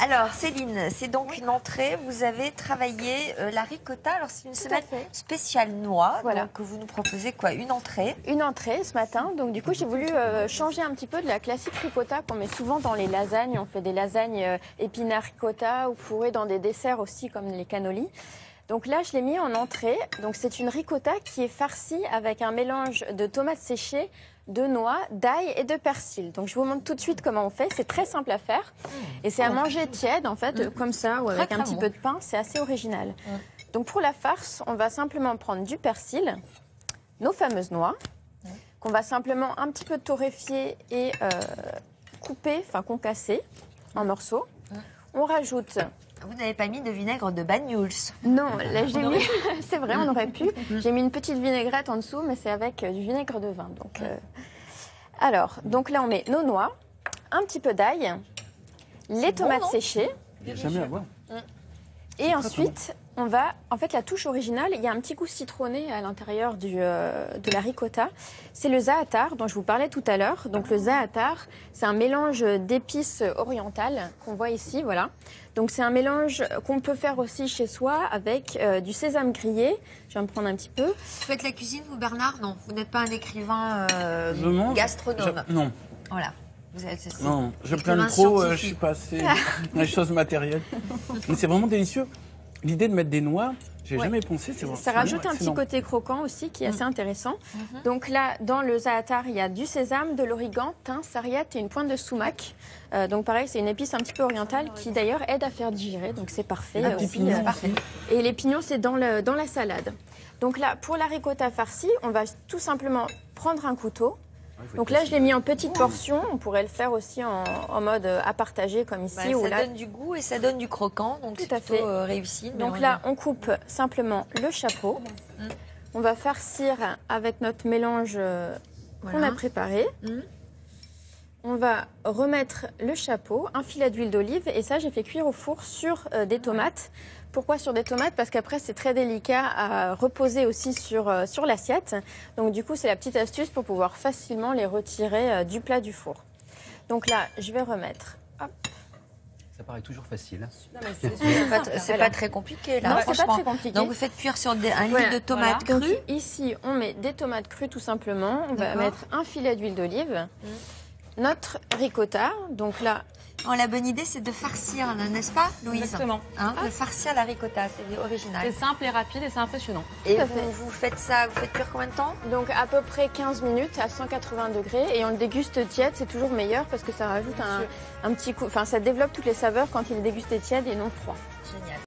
Alors Céline, c'est donc une entrée. Vous avez travaillé la ricotta. Alors c'est une semaine spéciale noix. Voilà. Donc vous nous proposez quoi? Une entrée? Une entrée ce matin. Donc du coup j'ai voulu changer un petit peu de la classique ricotta qu'on met souvent dans les lasagnes. On fait des lasagnes épinards ricotta ou fourrées dans des desserts aussi comme les cannolis. Donc là, je l'ai mis en entrée. Donc c'est une ricotta qui est farcie avec un mélange de tomates séchées, de noix, d'ail et de persil. Donc je vous montre tout de suite comment on fait. C'est très simple à faire. Et c'est à manger tiède, en fait, comme ça, ou avec un petit peu de pain. C'est assez original. Donc pour la farce, on va simplement prendre du persil, nos fameuses noix, qu'on va simplement un petit peu torréfier et couper, enfin concasser en morceaux. On rajoute... Vous n'avez pas mis de vinaigre de Banyuls? Non, là j'ai mis, c'est vrai, on aurait pu. J'ai mis une petite vinaigrette en dessous, mais c'est avec du vinaigre de vin. Donc, alors, donc là on met nos noix, un petit peu d'ail, les tomates séchées. Il n'y a jamais à voir. Et ensuite, on va, en fait, la touche originale, il y a un petit goût citronné à l'intérieur de la ricotta. C'est le za'atar dont je vous parlais tout à l'heure. Donc le za'atar, c'est un mélange d'épices orientales qu'on voit ici, voilà. Donc c'est un mélange qu'on peut faire aussi chez soi avec du sésame grillé. Je vais me prendre un petit peu. Vous faites la cuisine, vous Bernard? Non, vous n'êtes pas un écrivain gastronome. Non. Voilà. Non, je plains trop, je suis pas assez dans les choses matérielles. Mais c'est vraiment délicieux. L'idée de mettre des noix, j'ai jamais pensé. Ça rajoute un petit côté croquant aussi qui est assez intéressant. Donc là, dans le za'atar, il y a du sésame, de l'origan, thym, sarriette et une pointe de sumac. Donc pareil, c'est une épice un petit peu orientale qui d'ailleurs aide à faire digérer. Donc c'est parfait. Et les pignons, c'est dans la salade. Donc là, pour la ricotta farcie, on va tout simplement prendre un couteau. Donc là, je l'ai mis en petites portions. On pourrait le faire aussi en mode à partager comme ici. Ça donne du goût et ça donne du croquant. Donc c'est plutôt réussi. Donc là, on coupe simplement le chapeau. On va farcir avec notre mélange qu'on a préparé. On va remettre le chapeau, un filet d'huile d'olive. Et ça, j'ai fait cuire au four sur des tomates. Pourquoi sur des tomates? Parce qu'après, c'est très délicat à reposer aussi sur l'assiette. Donc du coup, c'est la petite astuce pour pouvoir facilement les retirer du plat du four. Donc là, je vais remettre. Hop. Ça paraît toujours facile. C'est pas très compliqué là. Non, c'est pas très compliqué. Donc vous faites cuire sur un litre de tomates crues. Donc, ici, on met des tomates crues tout simplement. On va mettre un filet d'huile d'olive. Notre ricotta. Donc là... la bonne idée, c'est de farcir, n'est-ce pas, Louise? Exactement. De farcir la ricotta, c'est original. C'est simple et rapide et c'est impressionnant. Et vous faites ça, vous faites cuire combien de temps? Donc à peu près 15 minutes à 180 degrés. Et on le déguste tiède, c'est toujours meilleur parce que ça rajoute un petit coup... Enfin, ça développe toutes les saveurs quand il est dégusté tiède et non froid. Génial.